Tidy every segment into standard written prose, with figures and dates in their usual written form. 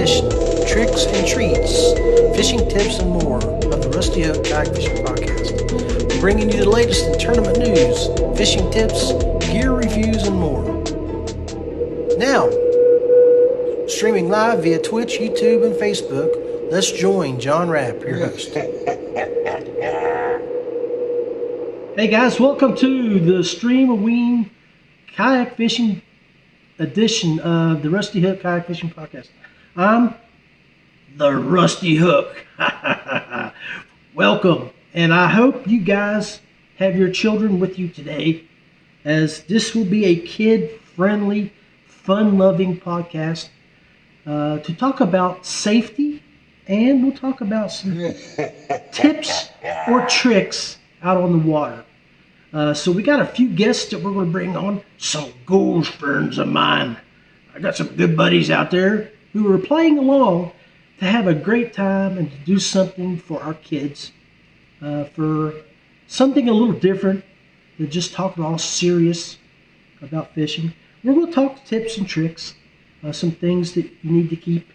edition, tricks and treats, fishing tips and more of the Rusty Hook Kayak Fishing Podcast. We're bringing you the latest in tournament news, fishing tips, gear reviews, and more. Now, streaming live via Twitch, YouTube, and Facebook, let's join John Rapp, your host. Hey guys, welcome to the Stream of Ween Kayak Fishing edition of the Rusty Hook Kayak Fishing Podcast. I'm the Rusty Hook. Welcome, and I hope you guys have your children with you today, as this will be a kid-friendly, fun-loving podcast to talk about safety, and we'll talk about some tips or tricks out on the water. So we got a few guests that we're going to bring on, some Ghoul friends of mine. I got some good buddies out there who are playing along to have a great time and to do something for our kids, for something a little different than just talking all serious about fishing. We're going to talk tips and tricks, some things that you need to keep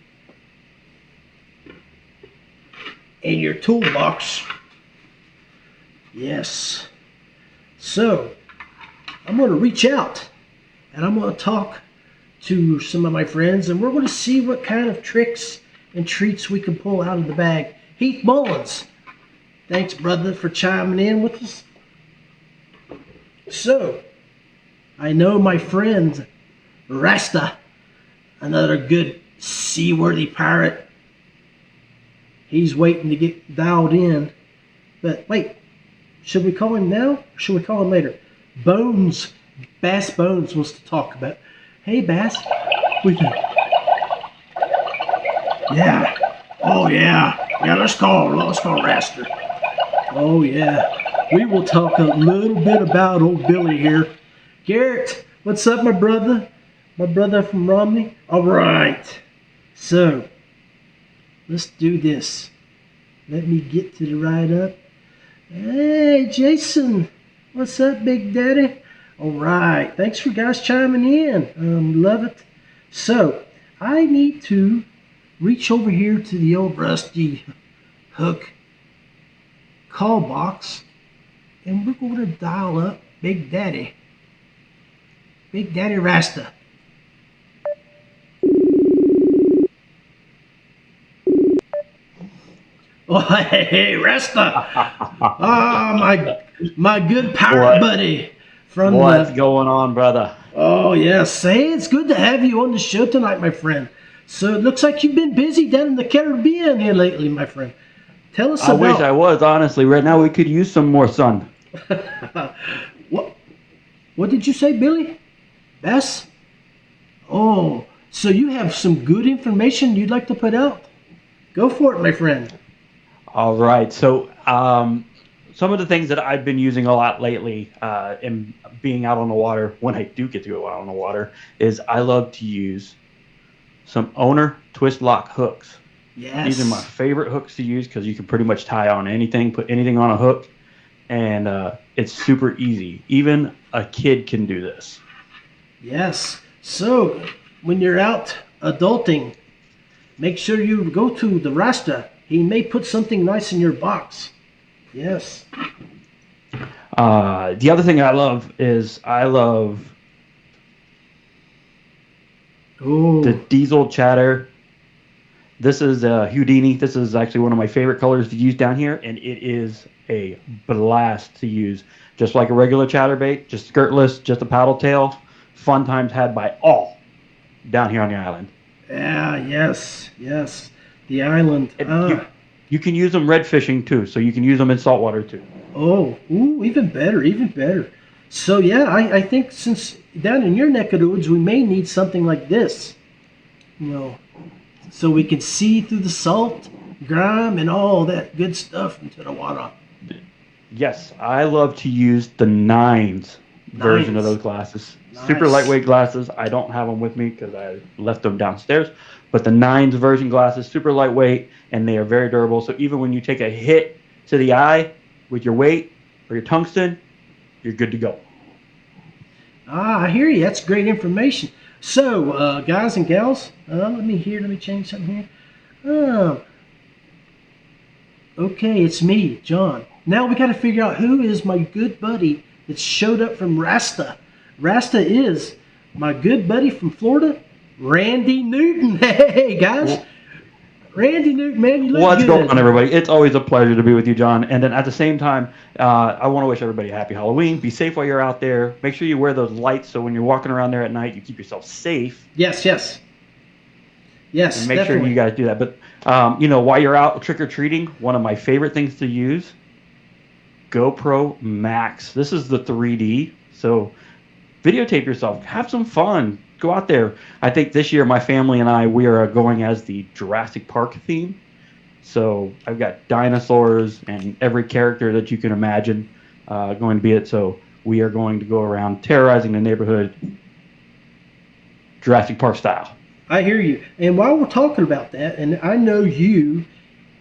in your toolbox. Yes. So, I'm going to reach out and I'm going to talk to some of my friends, and we're going to see what kind of tricks and treats we can pull out of the bag. Heath Mullins, thanks brother for chiming in with us. So, I know my friend Rasta, another good seaworthy pirate, he's waiting to get dialed in. But wait, should we call him now, or should we call him later? Bones, Bass Bones wants to talk about. Hey Bass, we can. Yeah. Oh yeah. Yeah. Let's call Raster. Oh yeah. We will talk a little bit about old Billy here. Garrett, what's up, my brother? My brother from Romney. All right. So let's do this. Let me get to the right up. Hey, Jason. What's up, Big Daddy? All right. Thanks for guys chiming in. Love it. So, I need to reach over here to the old Rusty Hook call box, and we're going to dial up Big Daddy. Big Daddy Rasta. Oh, hey, Rasta! My good pirate buddy from what's going on, brother? Oh yes, hey, it's good to have you on the show tonight, my friend. So it looks like you've been busy down in the Caribbean here lately, my friend. Tell us about. I wish I was, honestly. Right now, we could use some more sun. What did you say, Billy? Bass? Oh, so you have some good information you'd like to put out? Go for it, my friend. All right. So some of the things that I've been using a lot lately in being out on the water, when I do get to go out on the water, is I love to use some owner twist lock hooks. Yes. These are my favorite hooks to use because you can pretty much tie on anything, put anything on a hook, and it's super easy. Even a kid can do this. Yes. So when you're out adulting, make sure you go to the Rasta. He may put something nice in your box. Yes. The other thing I love is the diesel chatter. This is Houdini. This is actually one of my favorite colors to use down here, and it is a blast to use. Just like a regular chatterbait, just skirtless, just a paddle tail. Fun times had by all down here on the island. Yeah, yes. The island. You can use them red fishing too, so you can use them in saltwater too. Oh, even better. So yeah, I think since down in your neck of the woods, we may need something like this, so we can see through the salt, grime, and all that good stuff into the water. Yes, I love to use the nines version of those glasses. Nice. Super lightweight glasses. I don't have them with me because I left them downstairs. But the nines version glasses, super lightweight, and they are very durable. So even when you take a hit to the eye with your weight or your tungsten, you're good to go. I hear you. That's great information. So, guys and gals, let me change something here. Okay, it's me, John. Now we got to figure out who is my good buddy that showed up from Rasta. Rasta is my good buddy from Florida, Randy Newton. Hey, guys. Randy Newton, man, you look What's good. going on, everybody? It's always a pleasure to be with you, John. And then at the same time, I want to wish everybody a happy Halloween. Be safe while you're out there. Make sure you wear those lights so when you're walking around there at night, you keep yourself safe. Yes. Yes, And make definitely. sure you guys do that. But, while you're out trick-or-treating, one of my favorite things to use, GoPro Max. This is the 3D. So videotape yourself. Have some fun. Go out there. I think this year my family and we are going as the Jurassic Park theme. So I've got dinosaurs and every character that you can imagine going to be it. So we are going to go around terrorizing the neighborhood Jurassic Park style. I hear you. And while we're talking about that, and I know you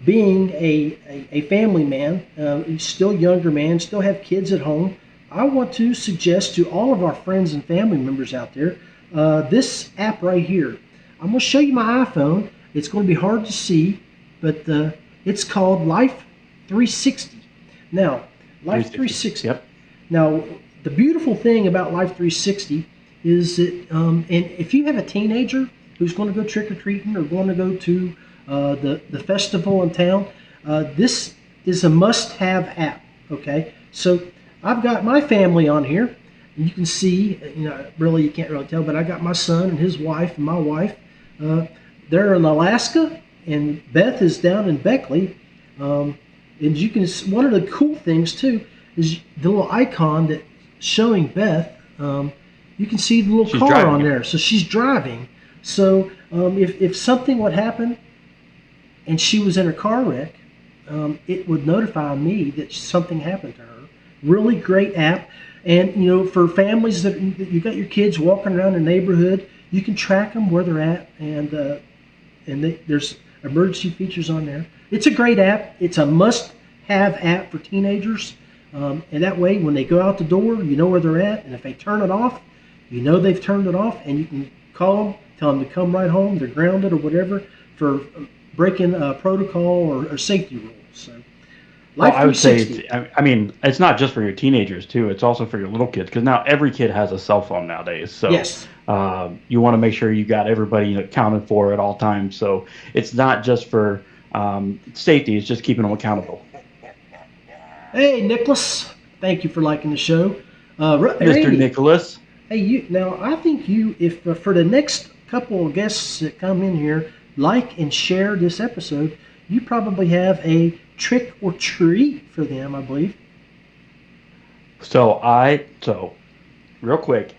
being a family man, still younger man, still have kids at home, I want to suggest to all of our friends and family members out there, this app right here. I'm going to show you my iPhone. It's going to be hard to see, but it's called Life 360. Now, Life 360. Yep. Now, the beautiful thing about Life 360 is that, and if you have a teenager who's going to go trick-or-treating or going to go to the festival in town, this is a must-have app, okay? So I've got my family on here. You can see, really you can't really tell, but I got my son and his wife and my wife. They're in Alaska, and Beth is down in Beckley. And you can. One of the cool things too is the little icon that's showing Beth. You can see the little She's car driving. on there, so she's driving. So if something would happen, and she was in a car wreck, it would notify me that something happened to her. Really great app. And, for families that you got your kids walking around the neighborhood, you can track them where they're at, and there's emergency features on there. It's a great app. It's a must-have app for teenagers. And that way, when they go out the door, you know where they're at. And if they turn it off, you know they've turned it off, and you can call them, tell them to come right home. They're grounded or whatever for breaking protocol or safety rules. So. Well, I would say, it's not just for your teenagers, too. It's also for your little kids, because now every kid has a cell phone nowadays. So yes. You want to make sure you got everybody accounted for at all times. So it's not just for safety. It's just keeping them accountable. Hey, Nicholas. Thank you for liking the show. Mr. Randy, Nicholas. Hey, now I think if for the next couple of guests that come in here, like and share this episode, you probably have a trick or treat for them, I believe. So real quick,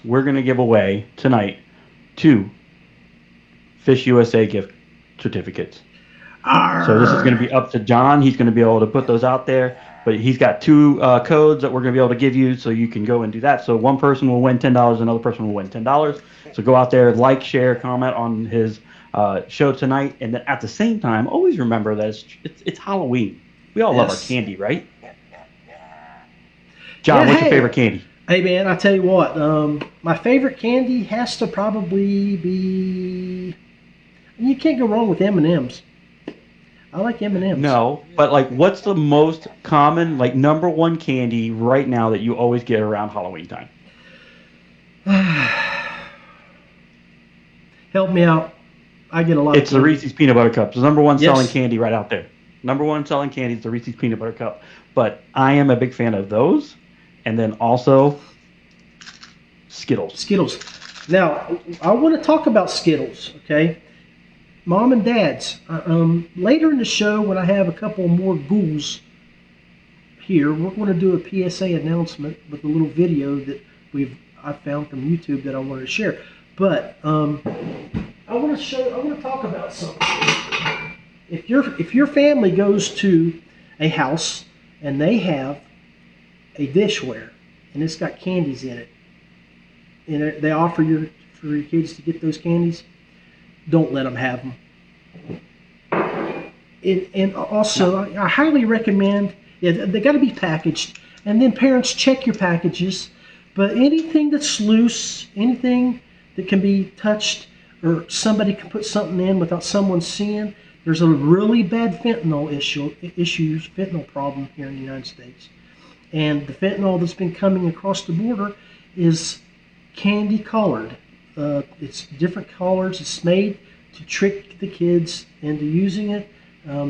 we're going to give away tonight 2 Fish USA gift certificates. Arr. So this is going to be up to John. He's going to be able to put those out there. But he's got 2 codes that we're going to be able to give you, so you can go and do that. So one person will win $10, another person will win $10. So go out there, like, share, comment on his show tonight, and then at the same time, always remember that it's Halloween. We all love our candy, right? John, what's your favorite candy? Hey man, I tell you what, my favorite candy has to probably be. You can't go wrong with M&Ms. I like M&Ms. No, but what's the most common, number one candy right now that you always get around Halloween time? Help me out. I get a lot. It's the Reese's Peanut Butter Cup. It's the number one selling Yes. candy right out there. Number one selling candy is the Reese's Peanut Butter Cup. But I am a big fan of those, and then also Skittles. Skittles. Now, I want to talk about Skittles, okay? Mom and Dads, later in the show, when I have a couple more ghouls here, we're going to do a PSA announcement with a little video that I found from YouTube that I wanted to share. But I want to talk about something. If your family goes to a house and they have a dishware and it's got candies in it, and they offer for your kids to get those candies, don't let them have them. And also, I highly recommend, they got to be packaged, and then parents check your packages. But anything that's loose, anything that can be touched, or somebody can put something in without someone seeing. There's a really bad fentanyl fentanyl problem here in the United States. And the fentanyl that's been coming across the border is candy colored. It's different colors. It's made to trick the kids into using it.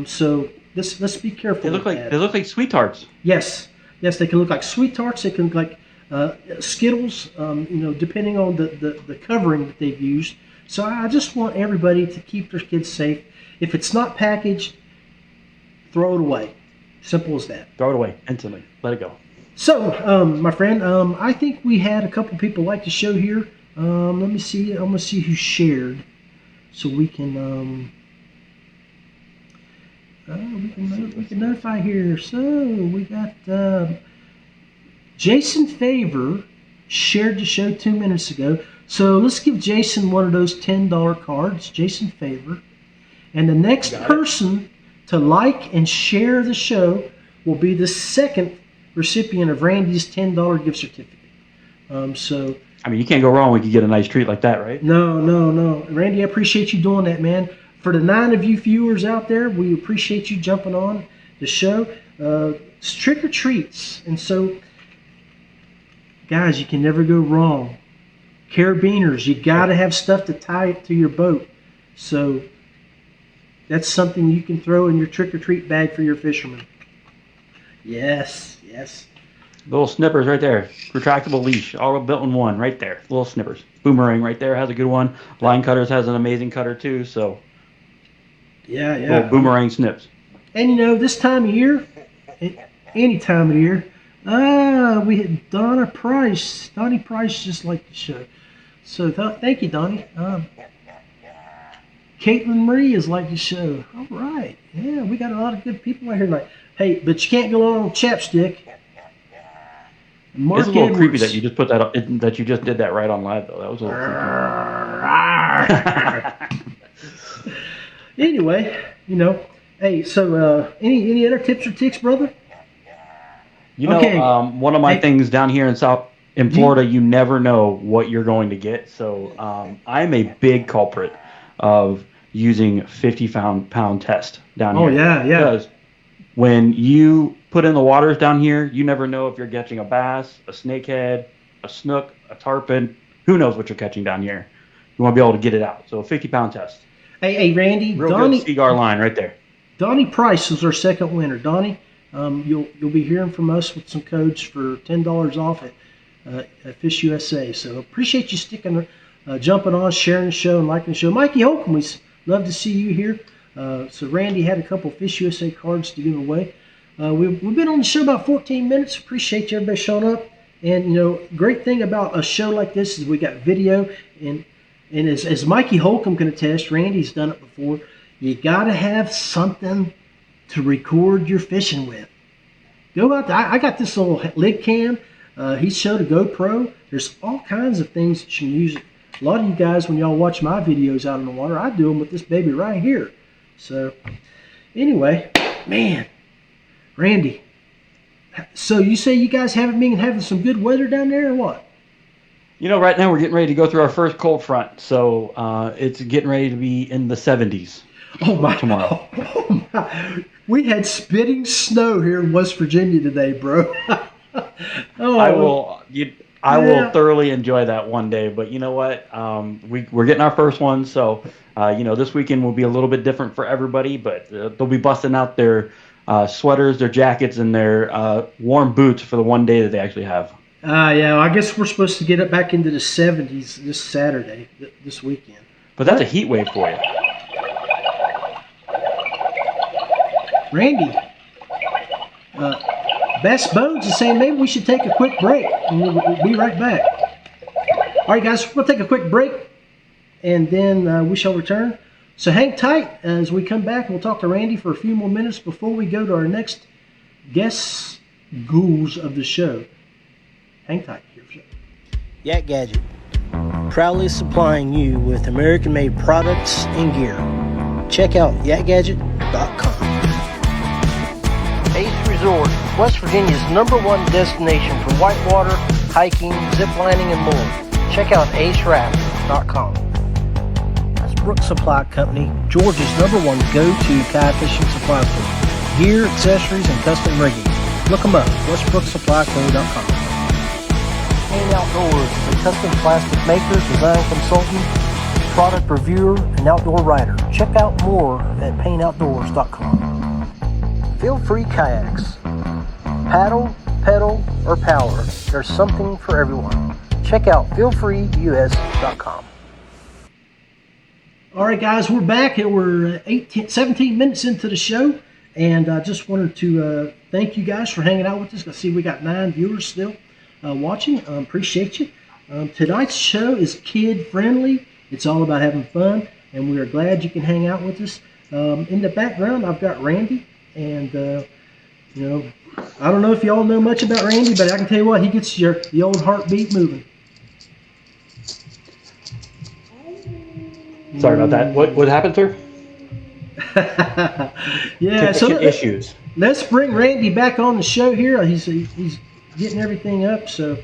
So let's be careful. They look like sweet tarts. Yes, they can look like sweet tarts. They can look like Skittles. Depending on the covering that they've used. So I just want everybody to keep their kids safe. If it's not packaged, throw it away. Simple as that. Throw it away instantly. Let it go. So, my friend, I think we had a couple people like the show here. Let me see. I'm gonna see who shared, so we can notify here. So we got Jason Favor shared the show 2 minutes ago. So let's give Jason one of those $10 cards. Jason Favor, and the next person to like and share the show will be the second recipient of Randy's $10 gift certificate. So I mean, you can't go wrong when you get a nice treat like that, right? No. Randy, I appreciate you doing that, man. For the 9 of you viewers out there, we appreciate you jumping on the show. It's trick or treats. And so, guys, you can never go wrong. Carabiners, you got to have stuff to tie it to your boat. So that's something you can throw in your trick or treat bag for your fishermen. Yes. Little snippers right there. Retractable leash, all built in one right there. Little snippers. Boomerang right there has a good one. Line Cutters has an amazing cutter too. So yeah. Little boomerang snips. And this time of year, any time of year, we had Donnie Price just liked the show. So thank you, Donnie. Caitlin Marie is like the show. All right. Yeah, we got a lot of good people out here tonight. Hey, but you can't go on chapstick. Mark It's a little Edwards. creepy that you just put that you just did that right on live though. That was a little creepy. Anyway, hey, so any other tips or tricks, brother? Okay. One of my things down here in Florida, you never know what you're going to get. So I'm a big culprit of using 50-pound test down here. Oh yeah. Because when you put in the waters down here, you never know if you're catching a bass, a snakehead, a snook, a tarpon. Who knows what you're catching down here? You want to be able to get it out. So a 50-pound test. Hey, Randy. Real Donnie, good cigar line right there. Donnie Price was our second winner. Donnie, you'll be hearing from us with some codes for $10 off at Fish USA. So appreciate you jumping on, sharing the show, and liking the show. Mikey Holcomb, we love to see you here. So Randy had a couple of Fish USA cards to give away. We've been on the show about 14 minutes. Appreciate you everybody showing up. And great thing about a show like this is we got video, and as Mikey Holcomb can attest, Randy's done it before. You gotta have something to record your fishing with. Go out there. I got this little lid cam. He showed a GoPro. There's all kinds of things that you can use. A lot of you guys, when y'all watch my videos out on the water, I do them with this baby right here. So anyway, man, Randy, so you say you guys haven't been having some good weather down there or what? Right now we're getting ready to go through our first cold front. So it's getting ready to be in the 70s. Oh my! Tomorrow. Oh my! We had spitting snow here in West Virginia today, bro. I will thoroughly enjoy that one day. But you know what? We're getting our first one, so this weekend will be a little bit different for everybody. But they'll be busting out their sweaters, their jackets, and their warm boots for the one day that they actually have. Yeah. I guess we're supposed to get it back into the 70s this Saturday, this weekend. But that's a heat wave for you. Randy, Best Bones is saying maybe we should take a quick break, and we'll be right back. All right, guys, we'll take a quick break, and then we shall return. So hang tight as we come back, and we'll talk to Randy for a few more minutes before we go to our next guest ghouls of the show. Hang tight. Yak Gadget, proudly supplying you with American-made products and gear. Check out yakgadget.com. Ace Resort, West Virginia's #1 destination for whitewater, hiking, ziplining, and more. check out acewraps.com. Westbrook Supply Company, Georgia's #1 go-to kayak fishing supply store. Gear, accessories, and custom rigging. Look them up, westbrooksupplyco.com. Payne Outdoors is a custom plastic maker, design consultant, product reviewer, and outdoor writer. Check out more at payneoutdoors.com. Feelfree Kayaks. Paddle, pedal, or power, there's something for everyone. Check out feelfreeus.com. All right, guys, we're back and we're 17 minutes into the show. And I just wanted to thank you guys for hanging out with us. I see we got 9 viewers still watching. Appreciate you. Tonight's show is kid-friendly. It's all about having fun, and we are glad you can hang out with us. In the background, I've got Randy, and, I don't know if y'all know much about Randy, but I can tell you what, he gets the old heartbeat moving. Sorry about that. What happened, sir? Yeah, so issues. Let's bring Randy back on the show here. He's getting everything up. So,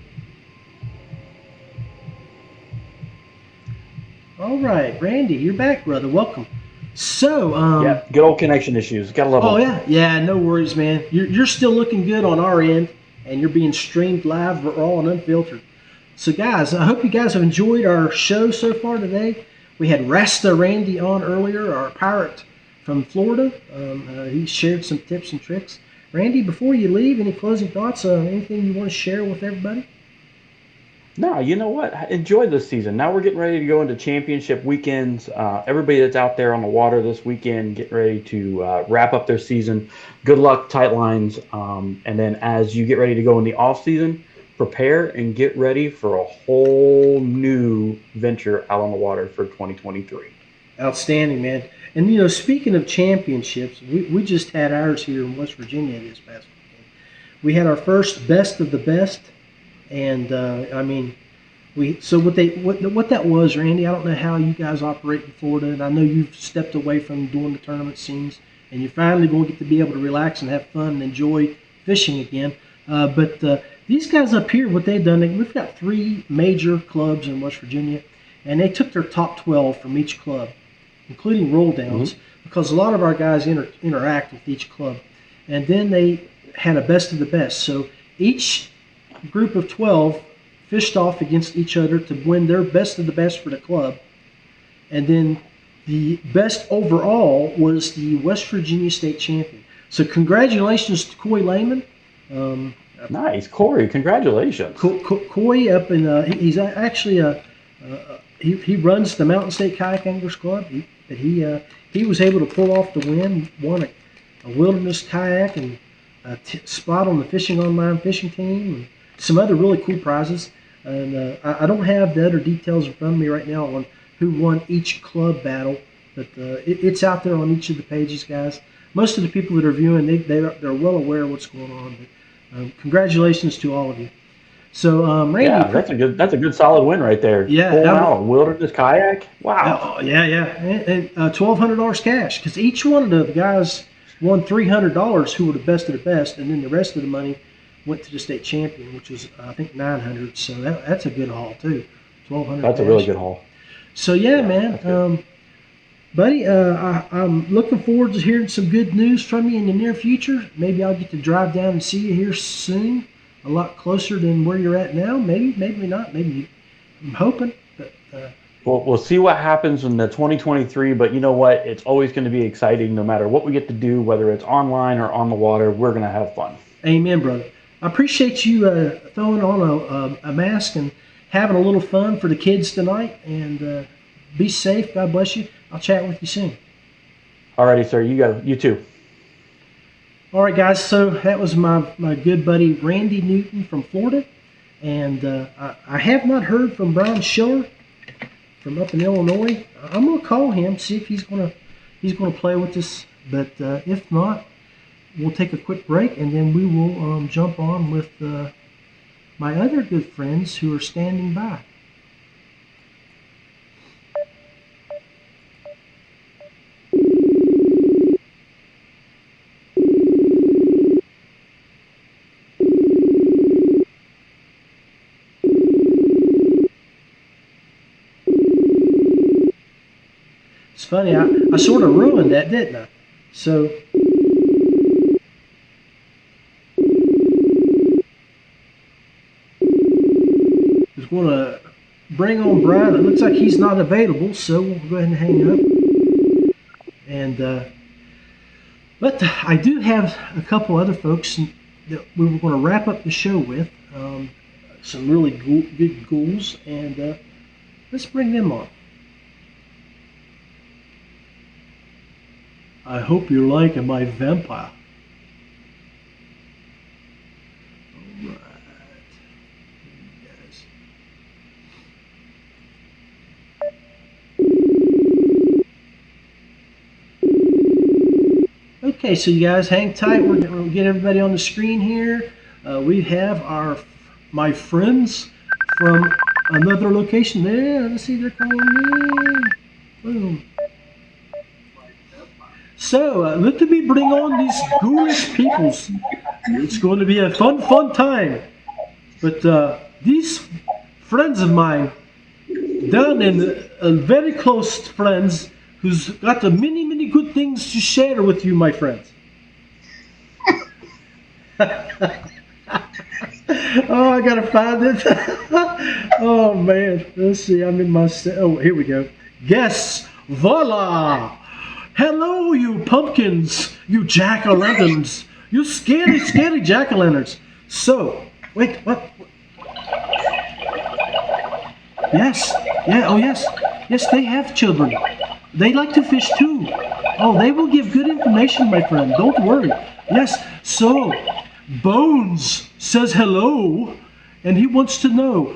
all right, Randy, you're back, brother. Welcome. So, yeah, good old connection issues. Gotta love them. Oh yeah, no worries, man. You're still looking good on our end, and you're being streamed live, raw and unfiltered. So, guys, I hope you guys have enjoyed our show so far today. We had Rasta Randy on earlier, our pirate from Florida. He shared some tips and tricks. Randy, before you leave, any closing thoughts? Anything you want to share with everybody? No, you know what? Enjoy this season. Now we're getting ready to go into championship weekends. Everybody that's out there on the water this weekend, getting ready to wrap up their season. Good luck, tight lines. And then as you get ready to go in the off season, prepare and get ready for a whole new venture out on the water for 2023. Outstanding, man. And, speaking of championships, we just had ours here in West Virginia this past weekend. We had our first best of the best. And, what that was, Randy, I don't know how you guys operate in Florida, and I know you've stepped away from doing the tournament scenes, and you're finally going to get to be able to relax and have fun and enjoy fishing again. But these guys up here, what they've done, we've got 3 major clubs in West Virginia, and they took their top 12 from each club, including roll downs, because a lot of our guys interact with each club. And then they had a best of the best. So each group of 12 fished off against each other to win their best of the best for the club. And then the best overall was the West Virginia State Champion. So congratulations to Coy Lehman. Nice, Corey. Congratulations. Coy up in he's actually he runs the Mountain State Kayak Anglers Club. He was able to pull off the win. Won a wilderness kayak and a spot on the Fishing Online fishing team, and some other really cool prizes. And I don't have the other details in front of me right now on who won each club battle, but it's out there on each of the pages, guys. Most of the people that are viewing, they're well aware of what's going on. But, congratulations to all of you. So, Randy, yeah, that's a good solid win right there. Yeah, pulling out a wilderness kayak. Wow. Yeah, and $1,200 cash, because each one of the guys won $300, who were the best of the best, and then the rest of the money went to the state champion, which was I think $900. So that's a good haul too. $1,200. That's a really good haul. So yeah, man, buddy, I'm looking forward to hearing some good news from you in the near future. Maybe I'll get to drive down and see you here soon, a lot closer than where you're at now. Maybe not. Maybe I'm hoping. But we'll see what happens in the 2023. But you know what? It's always going to be exciting, no matter what we get to do, whether it's online or on the water. We're going to have fun. Amen, brother. I appreciate you throwing on a mask and having a little fun for the kids tonight. And be safe. God bless you. I'll chat with you soon. Alrighty, sir. You too. All right, guys. So that was my good buddy Randy Newton from Florida. And I have not heard from Brian Schiller from up in Illinois. I'm going to call him, see if he's going to play with us. But if not, we'll take a quick break, and then we will jump on with my other good friends who are standing by. funny. I sort of ruined that, didn't I? So. Just want to bring on Brad. It looks like he's not available, so we'll go ahead and hang up. And but I do have a couple other folks that we were going to wrap up the show with. Some really good ghouls, and let's bring them on. I hope you're liking my vampire. Alright. Okay, so you guys hang tight. We're going to get everybody on the screen here. We have my friends from another location there. Let's see, they're calling me. Boom. So, let me bring on these ghoulish peoples. It's going to be a fun time. But these friends of mine, down in very close friends, who's got the many good things to share with you, my friends. Oh, I gotta find it. Oh man, let's see. I'm in my. Oh, here we go. Guests, voila! Hello, you pumpkins, you jack-o'-lanterns, you scary jack-o'-lanterns. So, wait, what? Yes, yeah, oh yes, they have children. They like to fish too. Oh, they will give good information, my friend. Don't worry. Yes, so Bones says hello, and he wants to know,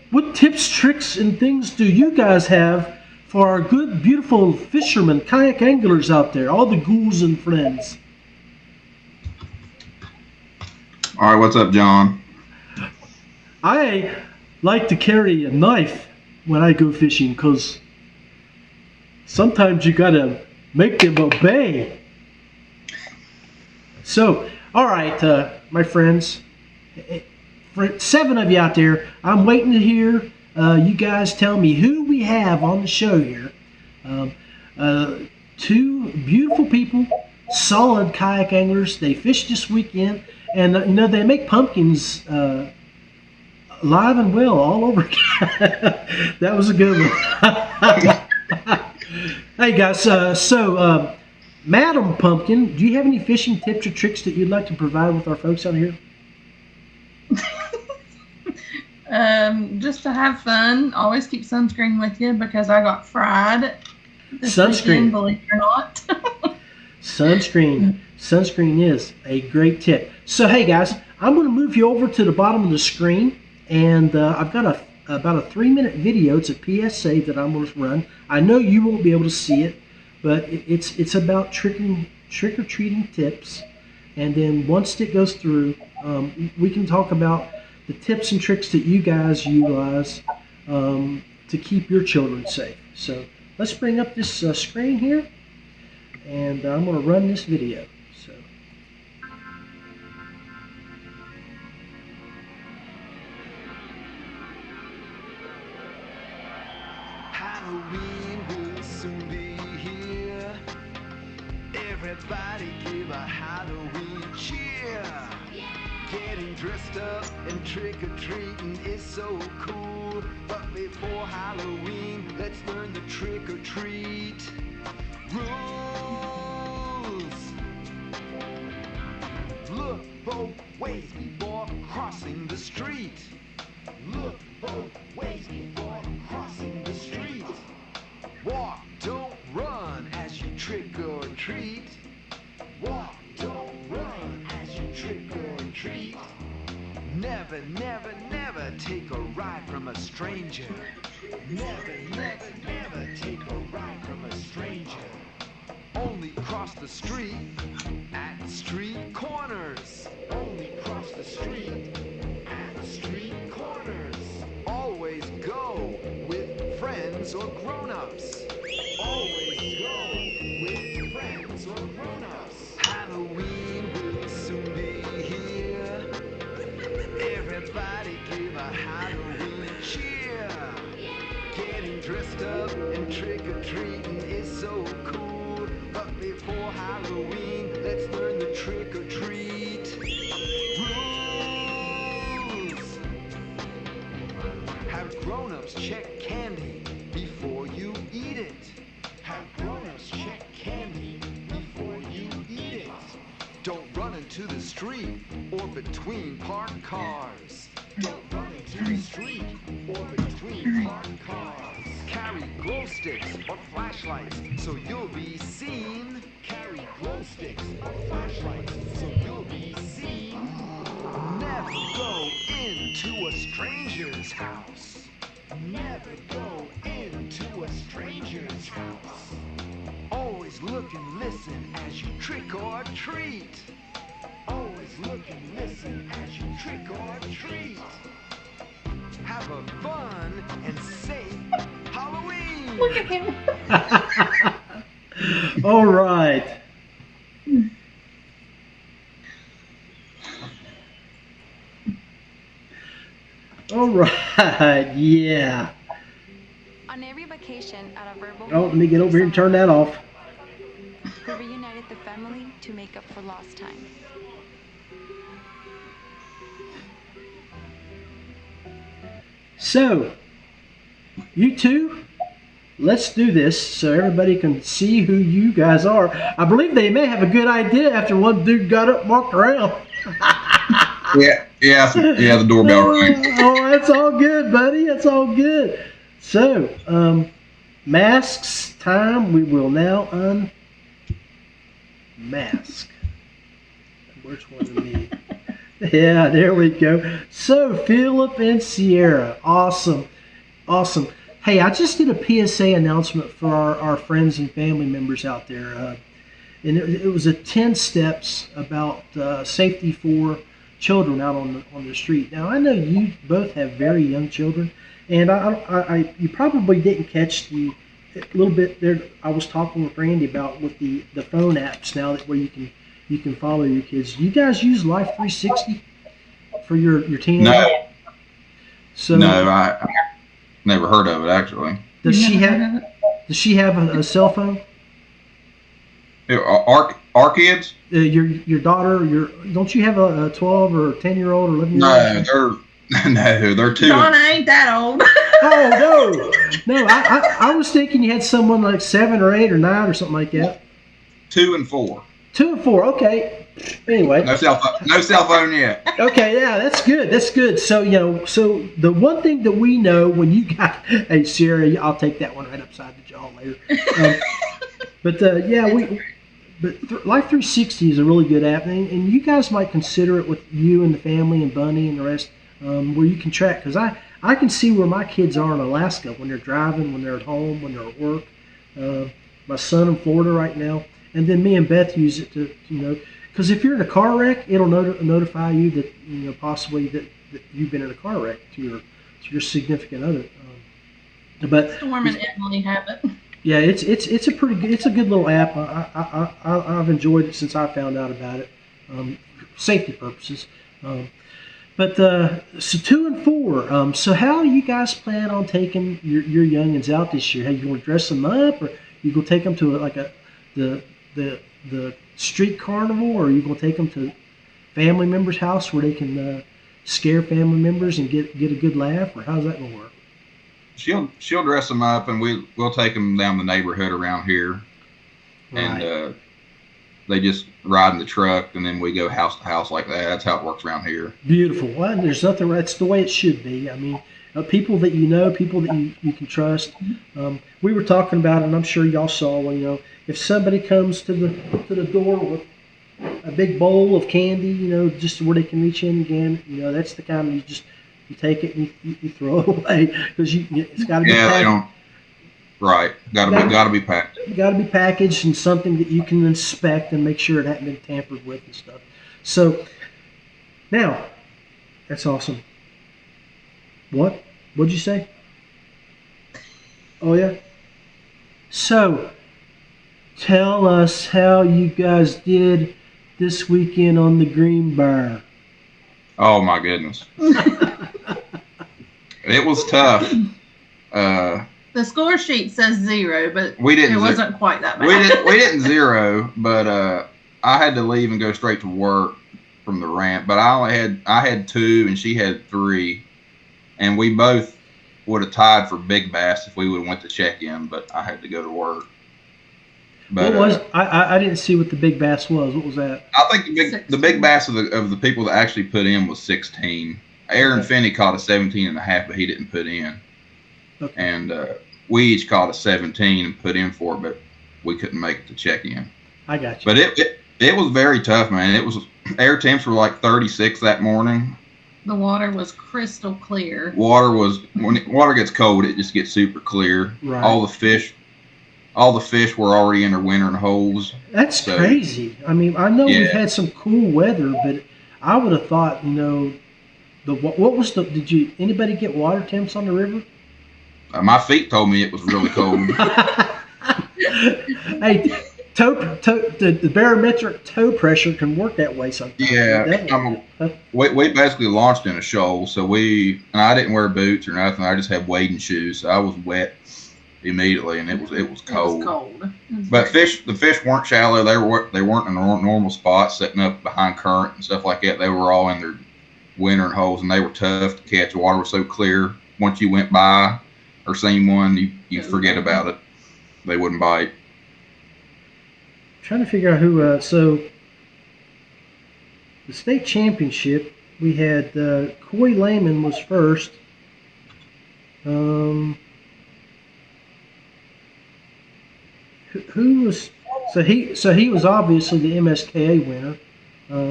what tips, tricks, and things do you guys have for our good, beautiful fishermen, kayak anglers out there, all the ghouls and friends? All right, what's up, John? I like to carry a knife when I go fishing, because sometimes you gotta make them obey. So, all right, my friends, for 7 of you out there, I'm waiting to hear you guys tell me who we have on the show here. 2 beautiful people, solid kayak anglers. They fished this weekend, and they make pumpkins live and well all over again. That was a good one. Hey guys, so Madam Pumpkin, do you have any fishing tips or tricks that you'd like to provide with our folks out here? Just to have fun. Always keep sunscreen with you, because I got fried this weekend, believe it or not. Sunscreen is a great tip. So hey guys, I'm going to move you over to the bottom of the screen, and I've got about a 3-minute video. It's a PSA that I'm going to run. I know you won't be able to see it, but it's about trick-or-treating tips. And then once it goes through, we can talk about the tips and tricks that you guys utilize to keep your children safe. So let's bring up this screen here, and I'm going to run this video. So. Halloween will soon be here. Everybody give a Halloween cheer. Getting dressed up and trick-or-treating is so cool. But before Halloween, let's learn the trick-or-treat rules. Look both ways before crossing the street. Look both ways before crossing the street. Walk, don't run as you trick or treat. Walk, don't run as you trick or treat. Never, never, never take a ride from a stranger. Never, never, never take a ride from a stranger. Only cross the street at street corners. Only cross the street at street corners. Always go with friends or grown-ups. Always go with friends or grown-ups. Halloween will soon be here. Everybody give a Halloween cheer. Getting dressed up and trick-or-treating is so grown-ups check candy before you eat it. Have grown-ups check candy before you eat it. Don't run into the street or between parked cars. Don't run into the street or between parked cars. Carry glow sticks or flashlights so you'll be seen. Carry glow sticks or flashlights so you'll be seen. Never go into a stranger's house. Never go into a stranger's house. Always look and listen as you trick or treat. Always look and listen as you trick or treat. Have a fun and safe Halloween. Look at him. All right. All right. Yeah. On every vacation at a verbal Oh, let me get over here and turn that off. we reunited the family to make up for lost time. So, you two, let's do this so everybody can see who you guys are. I believe they may have a good idea after one dude got up and walked around. Yeah, the doorbell rang. Oh, that's all good, buddy. That's all good. So, masks time. We will now unmask. Where's one of me? Yeah, there we go. So, Philip and Sierra. Awesome. Awesome. Hey, I just did a PSA announcement for our friends and family members out there. And it was a 10 steps about safety for children out on the street. Now, I know you both have very young children, and you probably didn't catch the little bit there. I was talking with Randy about with the phone apps now that where you can follow your kids. You guys use Life 360 for your teenagers? No. So No, I never heard of it actually. does she have a cell phone? Our kids? Your daughter, don't you have a 12 or 10-year-old or 11-year-old? No, they're two. Donna ain't that old. Oh no! I was thinking you had someone like 7 or 8 or 9 or something like that. 2 and 4. 2 and 4, okay. Anyway. No cell phone yet. Okay, yeah, that's good. That's good. So so the one thing that we know when you got, hey Sarah, I'll take that one right upside the jaw later. Life 360 is a really good app, and you guys might consider it with you and the family and Bunny and the rest, where you can track. Because I can see where my kids are in Alaska when they're driving, when they're at home, when they're at work. My son in Florida right now, and then me and Beth use it to because if you're in a car wreck, it'll notify you that possibly that you've been in a car wreck to your significant other. But Storm and Emily have it. yeah, it's a pretty good, it's a good little app. I've enjoyed it since I found out about it, safety purposes. So 2 and 4. So how you guys plan on taking your youngins out this year? How you going to dress them up, or you going to take them to the street carnival, or are you going to take them to family members' house where they can scare family members and get a good laugh, or how's that going to work? She'll dress them up, and we'll take them down the neighborhood around here, Right. and they just ride in the truck, and then we go house to house like that. That's how it works around here. Beautiful. Well, there's nothing. That's the way it should be. I mean, people that you know, people that you can trust. We were talking about it, and I'm sure y'all saw when if somebody comes to the door with a big bowl of candy, just where they can reach in again, that's the kind of you take it and you throw it away because it's got to be. Yeah, they don't. Right, gotta be packed. Got to be packaged in something that you can inspect and make sure it hasn't been tampered with and stuff. So now, that's awesome. What'd you say? Oh yeah. So tell us how you guys did this weekend on the Green Bar. Oh my goodness, it was tough. The score sheet says 0, but it wasn't quite that bad. We didn't 0, but I had to leave and go straight to work from the ramp. But I had 2 and she had 3, and we both would have tied for big bass if we would have went to check in, but I had to go to work. But, What was I didn't see what the big bass was. What was that? I think the big bass of the people that actually put in was 16. Aaron Finney caught a 17.5, but he didn't put in. Okay. And we each caught a 17 and put in for it, but we couldn't make it to check in. I got you. But it was very tough, man. It was air temps were like 36 that morning. The water was crystal clear. When water gets cold, it just gets super clear. Right. All the fish were already in their wintering holes. That's crazy. I mean, I know Yeah. we've had some cool weather, but I would have thought, did anybody get water temps on the river? My feet told me it was really cold. Hey, the barometric toe pressure can work that way sometimes. Yeah, we basically launched in a shoal, so and I didn't wear boots or nothing. I just had wading shoes, so I was wet immediately, and it was cold. It was cold. But the fish weren't shallow. They weren't in normal spots, setting up behind current and stuff like that. They were all in their wintering holes, and they were tough to catch. The water was so clear. Once you went by or seen one, you forget about it. They wouldn't bite. Trying to figure out who. So the state championship, we had Coy Lehman was first. Who was? So he was obviously the MSKA winner.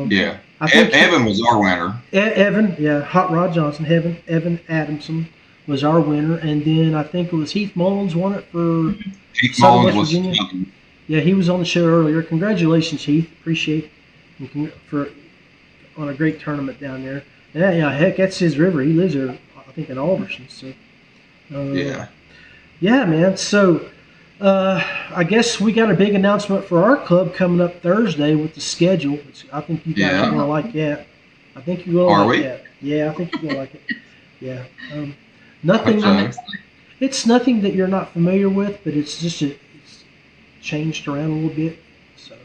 Yeah. I think Evan was our winner. Evan, yeah, Hot Rod Johnson. Evan Adamson was our winner, and then I think it was Heath Mullins won it for Heath Southern Mullins West was. Virginia. Yeah, he was on the show earlier. Congratulations, Heath. Appreciate you on a great tournament down there. Yeah, heck, that's his river. He lives there, I think, in Alderson. So, yeah, man. So, I guess we got a big announcement for our club coming up Thursday with the schedule. I think you guys are going to like that. I think you're going to like that. Yeah, I think you're going to like it. Yeah. Nothing. It's nothing that you're not familiar with, but it's just it's changed around a little bit. So,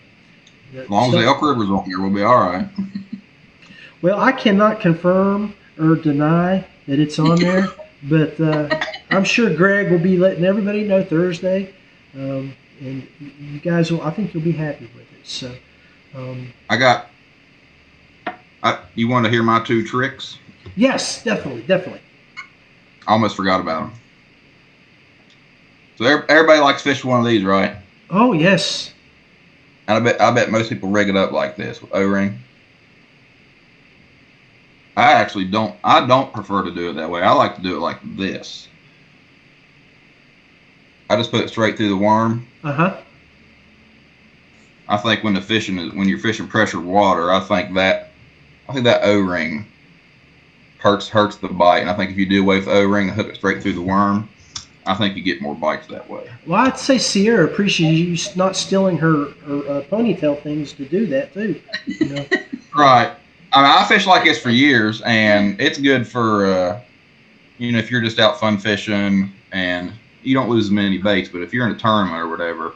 as long as Elk River's on here, we'll be all right. Well, I cannot confirm or deny that it's on there, but I'm sure Greg will be letting everybody know Thursday, and you guys will. I think you'll be happy with it. So, you want to hear my 2 tricks? Yes, definitely. I almost forgot about them. So everybody likes fish one of these, right? Oh yes. And I bet most people rig it up like this with O-ring. I actually don't. I don't prefer to do it that way. I like to do it like this. I just put it straight through the worm. I think when you're fishing pressured water, I think that O-ring hurts the bite, and I think if you do away with the O-ring and hook it straight through the worm, I think you get more bites that way. Well, I'd say Sierra appreciates you not stealing her ponytail things to do that too. You know? Right. I mean, I fished like this for years, and it's good for, if you're just out fun fishing and you don't lose as many baits. But if you're in a tournament or whatever,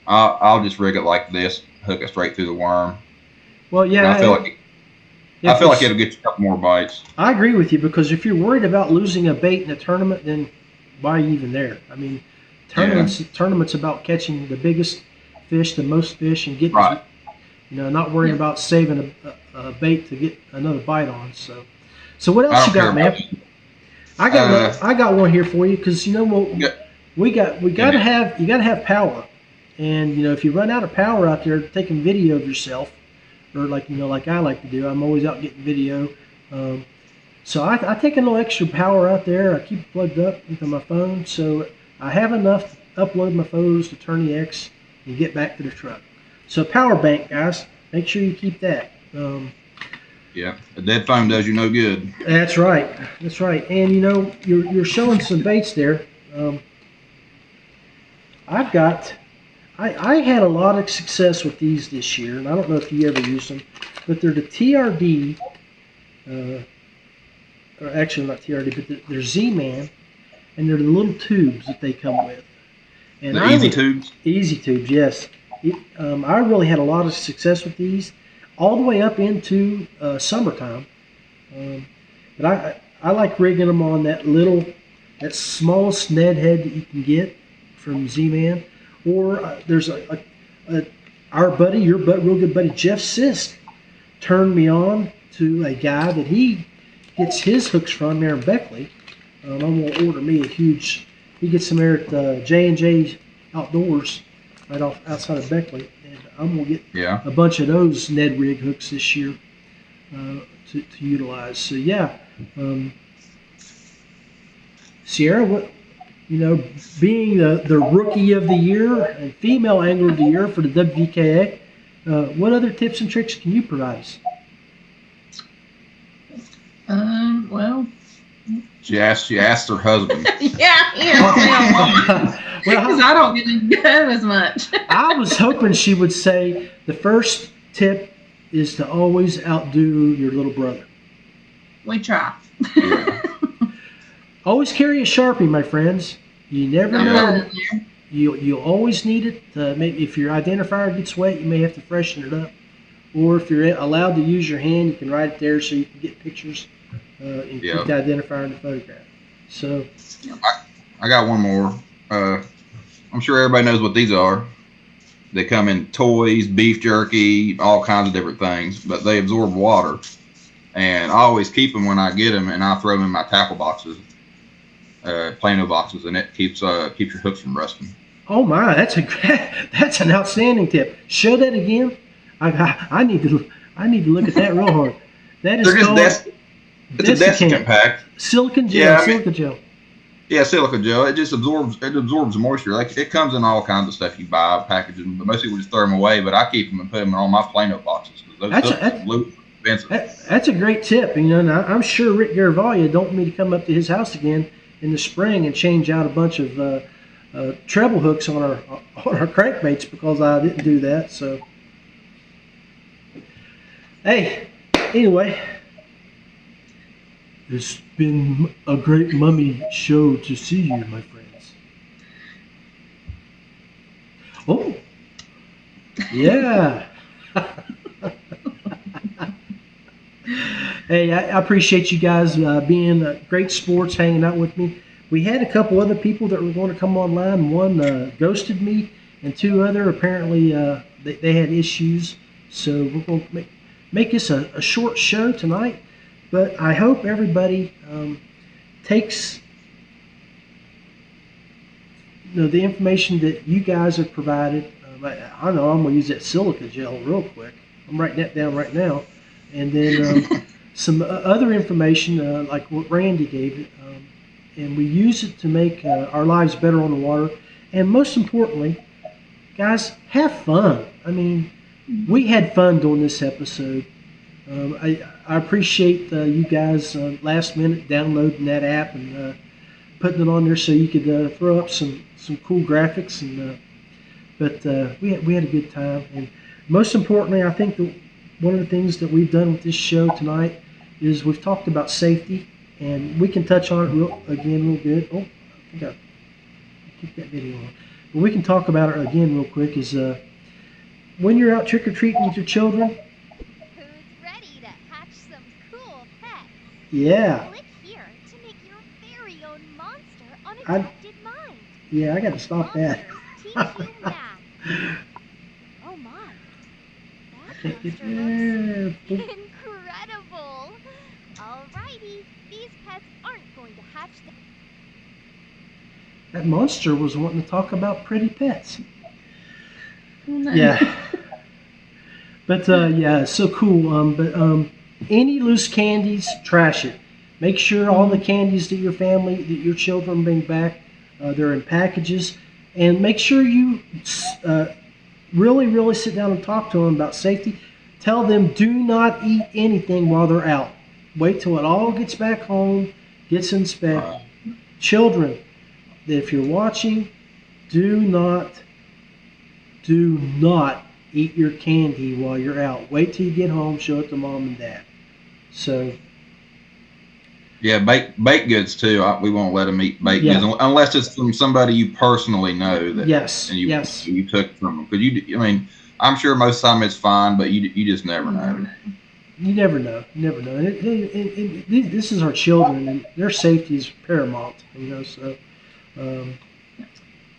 I'll just rig it like this, hook it straight through the worm. Well, yeah. And I feel like it'll get you a couple more bites. I agree with you, because if you're worried about losing a bait in a tournament, then why are you even there? I mean, tournaments about catching the biggest fish, the most fish, and getting, not worrying about saving a bait to get another bite on. So what else you got, man? I got one here for you, because you gotta have power, and if you run out of power out there taking video of yourself, or like I like to do, I'm always out getting video. So I take a little extra power out there. I keep it plugged up into my phone, so I have enough to upload my photos to turn the X and get back to the truck. So power bank, guys, make sure you keep that. Yeah, a dead phone does you no good. That's right. And you're showing some baits there. I had a lot of success with these this year, and I don't know if you ever used them, but they're the TRD. Or actually not TRD, but they're Z-Man, and they're the little tubes that they come with. And the easy tubes? Easy tubes, yes. I really had a lot of success with these, all the way up into summertime. But I like rigging them on that little that smallest Ned head that you can get from Z-Man. Or there's our buddy, your real good buddy, Jeff Sisk, turned me on to a guy that he gets his hooks from there in Beckley. I'm going to order me a huge, he gets them there at J&J Outdoors right outside of Beckley. And I'm going to get a bunch of those Ned rig hooks this year to utilize. So, yeah. Sierra, what, being the rookie of the year and female angler of the year for the WVKA, what other tips and tricks can you provide us? Well. She asked her husband. Yeah, because I don't get to go as much. I was hoping she would say the first tip is to always outdo your little brother. We try. Yeah. Always carry a Sharpie, my friends. You never know. You'll always need it. Maybe if your identifier gets wet, you may have to freshen it up. Or if you're allowed to use your hand, you can write it there so you can get pictures and keep the identifier in the photograph. So, I got one more. I'm sure everybody knows what these are. They come in toys, beef jerky, all kinds of different things, but they absorb water. And I always keep them when I get them, and I throw them in my tackle boxes, Plano boxes, and it keeps your hooks from rusting. Oh my, that's an outstanding tip. Show that again. I need to look at that real hard. That is it's a desiccant pack. Silicon gel. Silicon gel. Yeah, silica gel. It just absorbs moisture. Like it comes in all kinds of stuff you buy, packages, but most people just throw them away. But I keep them and put them in all my Plano boxes because those hooks are expensive. That's a great tip. And I'm sure Rick Garavaglia don't want me to come up to his house again in the spring and change out a bunch of treble hooks on our crankbaits because I didn't do that. So, hey, anyway. It's been a great mummy show to see you, my friends. Oh, yeah. Hey, I appreciate you guys being great sports, hanging out with me. We had a couple other people that were going to come online. One ghosted me, and two other apparently they had issues. So we're going to make this a short show tonight. But I hope everybody takes the information that you guys have provided. I know I'm going to use that silica gel real quick. I'm writing that down right now. And then some other information like what Randy gave. And we use it to make our lives better on the water. And most importantly, guys, have fun. I mean, we had fun doing this episode. I appreciate you guys last minute downloading that app and putting it on there so you could throw up some cool graphics. And but we had a good time. And most importantly, I think one of the things that we've done with this show tonight is we've talked about safety, and we can touch on it real good. Oh, I think I'll keep that video on. But we can talk about it again real quick. Is when you're out trick or treating with your children. Yeah. Click here to make your very own monster unaffected mind. Yeah, I got to stop that. Teach you math. Oh my. That monster looks incredible. Alrighty, these pets aren't going to hatch the... That monster was wanting to talk about pretty pets. Yeah. But yeah, it's so cool. Any loose candies, trash it. Make sure all the candies that your children bring back, they're in packages. And make sure you really, really sit down and talk to them about safety. Tell them do not eat anything while they're out. Wait till it all gets back home, gets inspected. Children, if you're watching, do not eat your candy while you're out. Wait till you get home, show it to mom and dad. So, yeah, baked goods too. We won't let them eat baked goods unless it's from somebody you personally know that. Yes. And you took from them because I'm sure most of the time it's fine, but you just never know. You never know. You never know. And this is our children, and their safety is paramount. So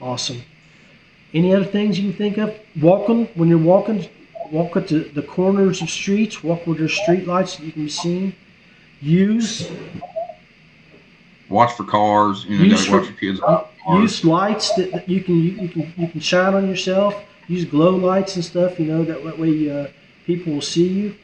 awesome. Any other things you can think of? Walking, when you're walking, walk at the corners of streets. Walk where there's street lights that you can be seen. Watch for cars. Watch your kids. Use lights that you can shine on yourself. Use glow lights and stuff. That way people will see you.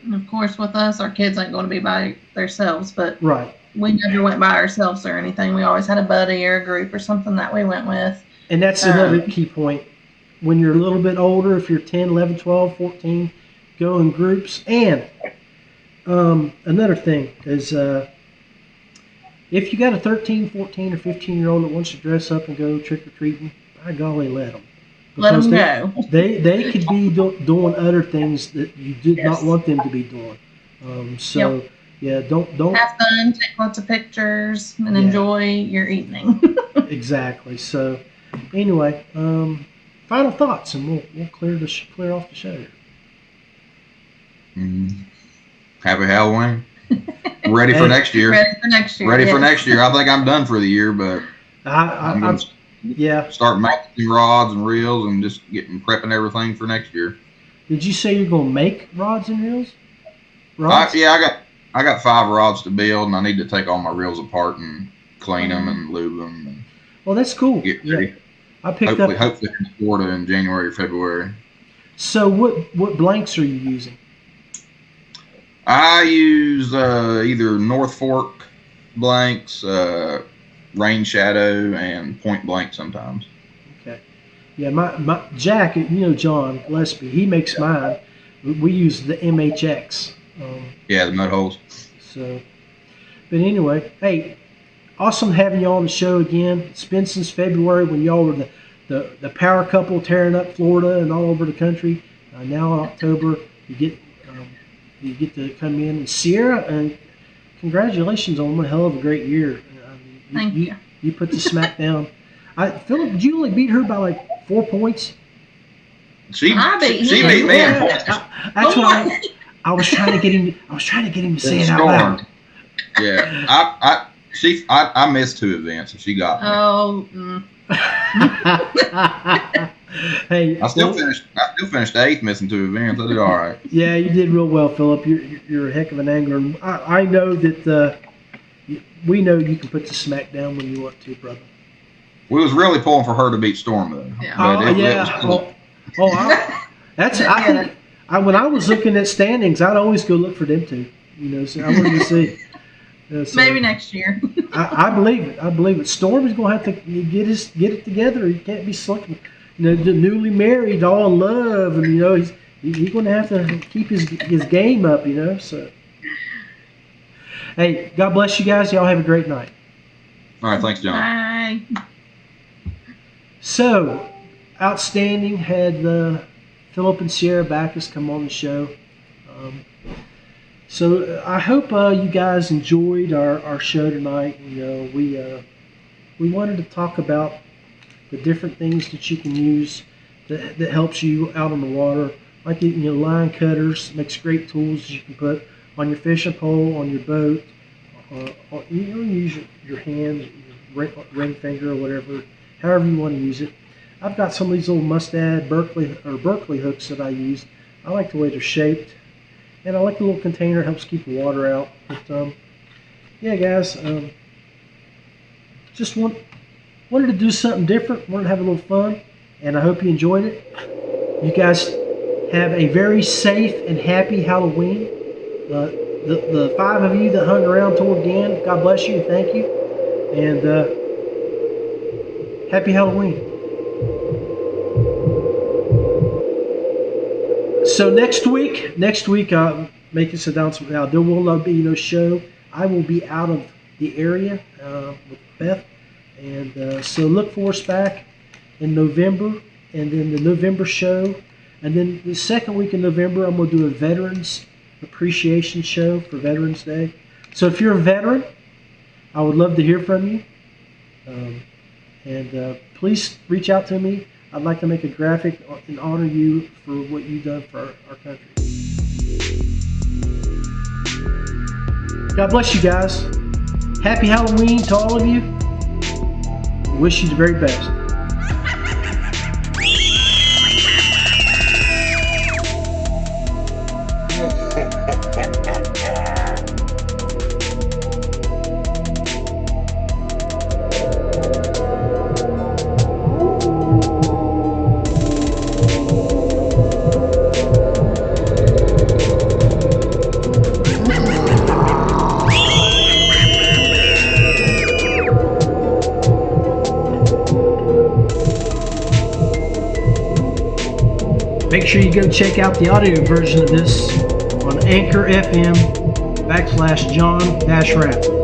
And of course, with us, our kids ain't going to be by themselves, but right. We never went by ourselves or anything. We always had a buddy or a group or something that we went with. And that's another key point. When you're a little bit older, if you're 10, 11, 12, 14, go in groups. And another thing is if you got a 13, 14, or 15-year-old that wants to dress up and go trick-or-treating, by golly, let them. Let them go. They could be doing other things that you did not want them to be doing. Yeah, don't have fun, take lots of pictures, and enjoy your evening. Exactly. So, anyway, final thoughts, and we'll clear off the show. Happy Halloween. Ready for next year. Ready for next year. Ready for next year. I think I'm done for the year, but I'm going to start making rods and reels and just prepping everything for next year. Did you say you're going to make rods and reels? Rods? I got 5 rods to build, and I need to take all my reels apart and clean them and lube them. And well, that's cool. Get ready. Yeah. I picked hopefully in Florida in January or February. So what blanks are you using? I use either North Fork blanks, Rain Shadow, and Point Blank sometimes. Okay. Yeah, my Jack, John Gillespie, he makes mine. We use the MHX. The mud holes. So, but anyway, hey, awesome having you on the show again. It's been since February when y'all were the power couple tearing up Florida and all over the country. Now in October, you get to come in. And Sierra, and congratulations on one hell of a great year. Thank you. You put the smack down. Philip, did you only beat her by like 4 points? She beat me in points. That's what I was trying to get him. I was trying to get him to say it out loud. Yeah, I missed 2 events and she got me. Oh. Hey, I still finished 8th, missing 2 events. I did all right. Yeah, you did real well, Philip. You're a heck of an angler. And I know that we know you can put the smack down when you want to, brother. We was really pulling for her to beat Storm though. Yeah. When I was looking at standings, I'd always go look for them two. So I wanted to see. So maybe next year. I believe it. I believe it. Storm is going to have to get it together. He can't be slick. Newly married, all in love, and he's going to have to keep his game up. So, hey, God bless you guys. Y'all have a great night. All right, thanks, John. Bye. So, outstanding. Had Philip and Sierra Backus come on the show. So I hope you guys enjoyed our show tonight. We wanted to talk about the different things that you can use that helps you out on the water, like line cutters. Makes great tools you can put on your fishing pole, on your boat. You can use your hand, your ring finger, or whatever, however you want to use it. I've got some of these little Mustad Berkeley hooks that I use. I like the way they're shaped. And I like the little container, it helps keep the water out. But, yeah, guys, just wanted to do something different, wanted to have a little fun, and I hope you enjoyed it. You guys have a very safe and happy Halloween. The 5 of you that hung around toward the end, God bless you and thank you. And happy Halloween. So next week, make this announcement now. There will not be no show. I will be out of the area with Beth, and so look for us back in November, and then the November show, and then the second week in November, I'm going to do a Veterans Appreciation Show for Veterans Day. So if you're a veteran, I would love to hear from you, and please reach out to me. I'd like to make a graphic and honor you for what you've done for our country. God bless you guys. Happy Halloween to all of you. Wish you the very best. Make sure you go check out the audio version of this on Anchor FM /John-Rapp.